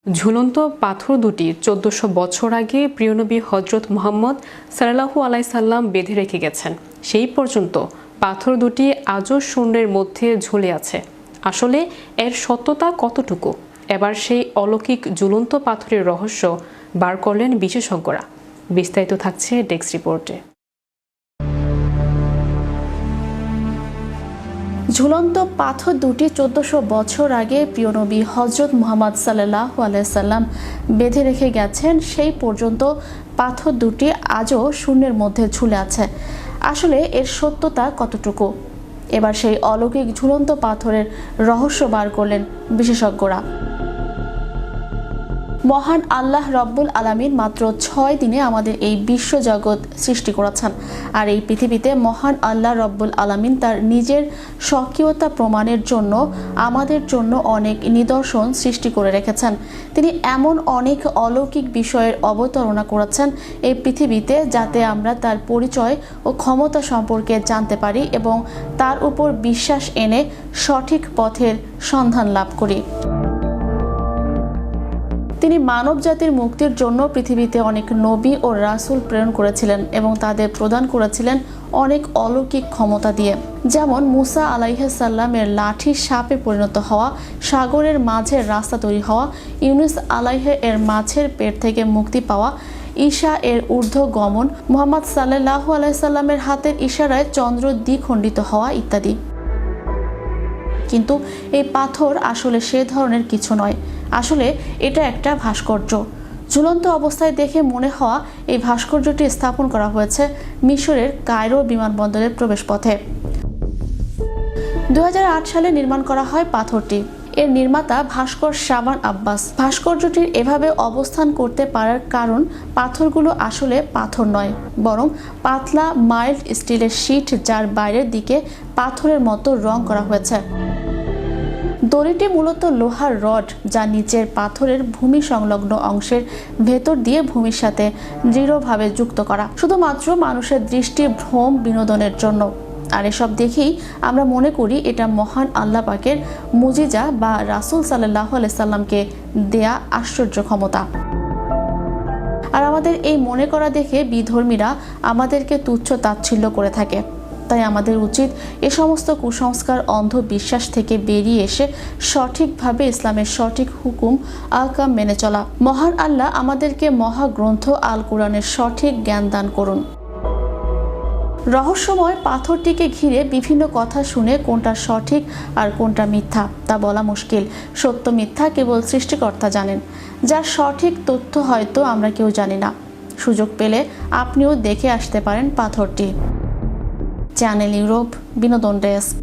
ঝুলন্ত পাথর দুটি ১৪০০ বছর আগে প্রিয়নবী হজরত মুহাম্মদ সাল্লাল্লাহু আলাইহি সাল্লাম বেঁধে রেখে গেছেন। সেই পর্যন্ত পাথর দুটি আজও শূন্যের মধ্যে ঝুলে আছে। আসলে এর সত্যতা কতটুকু? এবার সেই অলৌকিক ঝুলন্ত পাথরের রহস্য বার করলেন বিশেষজ্ঞরা। বিস্তারিত থাকছে ডেস্ক রিপোর্টে। ঝুলন্ত পাথর দুটি ১৪০০ বছর আগে প্রিয়নবী হজরত মুহাম্মদ সাল্লাল্লাহু আলাইহি সাল্লাম বেঁধে রেখে গেছেন। সেই পর্যন্ত পাথর দুটি আজও শূন্যের মধ্যে ঝুলে আছে। আসলে এর সত্যতা কতটুকু? এবার সেই অলৌকিক ঝুলন্ত পাথরের রহস্য বার করলেন বিশেষজ্ঞরা। মহান আল্লাহ রব্বুল আলামিন মাত্র ৬ দিনে আমাদের এই বিশ্বজগৎ সৃষ্টি করেছেন। আর এই পৃথিবীতে মহান আল্লাহ রব্বুল আলামিন তার নিজের স্বকীয়তা প্রমাণের জন্য আমাদের জন্য অনেক নিদর্শন সৃষ্টি করে রেখেছেন। তিনি এমন অনেক অলৌকিক বিষয়ের অবতারণা করেছেন এই পৃথিবীতে, যাতে আমরা তার পরিচয় ও ক্ষমতা সম্পর্কে জানতে পারি এবং তার উপর বিশ্বাস এনে সঠিক পথের সন্ধান লাভ করি। তিনি মানব জাতির মুক্তির জন্য পৃথিবীতে অনেক নবী ও রাসূল প্রেরণ করেছিলেন এবং তাদের প্রদান করেছিলেন অনেক অলৌকিক ক্ষমতা দিয়ে। যেমন মুসা আলাইহিস সালামের লাঠি সাপে পরিণত হওয়া, সাগরের মাঝের রাস্তা তৈরি হওয়া, ইউনুস আলাইহি এর মাছের পেট থেকে মুক্তি পাওয়া, ঈসা এর ঊর্ধ্ব গমন, মুহাম্মদ সাল্লাল্লাহু আলাইহি সাল্লামের হাতের ইশারায় চন্দ্র দ্বিখণ্ডিত হওয়া ইত্যাদি। কিন্তু এই পাথর আসলে সে ধরনের কিছু নয়। আসলে এটা একটা ভাস্কর্য। ঝুলন্ত অবস্থায় দেখে মনে হওয়া এই ভাস্কর্যটি স্থাপন করা হয়েছে মিশরের কায়রো বিমানবন্দরের প্রবেশপথে। ২০০৮ সালে নির্মাণ করা হয় পাথরটি। এর নির্মাতা ভাস্কর শাবান আব্বাস। ভাস্কর্যটির এভাবে অবস্থান করতে পারার কারণ, পাথরগুলো আসলে পাথর নয়, বরং পাতলা মাইল্ড স্টিলের শীট, যার বাইরের দিকে পাথরের মতো রং করা হয়েছে। দড়িটি মূলত লোহার রড, যা নিচের পাথরের ভূমি সংলগ্ন অংশের ভেতর দিয়ে ভূমির সাথে দৃঢ়ভাবে যুক্ত করা, শুধুমাত্র মানুষের দৃষ্টি ভ্রম বিনোদনের জন্য। আর এসব দেখেই আমরা মনে করি এটা মহান আল্লাহ পাকের মুজিজা বা রাসূল সাল্লাল্লাহু আলাইহি সাল্লামকে দেয়া আশ্চর্য ক্ষমতা। আর আমাদের এই মনে করা দেখে বিধর্মীরা আমাদেরকে তুচ্ছ তাচ্ছিল্য করে থাকে। তাই আমাদের উচিত এ সমস্ত কুসংস্কার, অন্ধবিশ্বাস থেকে বেরিয়ে এসে সঠিকভাবে ইসলামের সঠিক হুকুম আহকাম মেনে চলা। মহান আল্লাহ আমাদেরকে মহাগ্রন্থ আল কোরআনের সঠিক জ্ঞান দান করুন। রহস্যময় পাথরটিকে ঘিরে বিভিন্ন কথা শুনে কোনটা সঠিক আর কোনটা মিথ্যা তা বলা মুশকিল। সত্য মিথ্যা কেবল সৃষ্টিকর্তা জানেন, যার সঠিক তথ্য হয়তো আমরা কেউ জানি না। সুযোগ পেলে আপনিও দেখে আসতে পারেন পাথরটি। চ্যানেল ইউরোপ, বিনোদন ডেস্ক।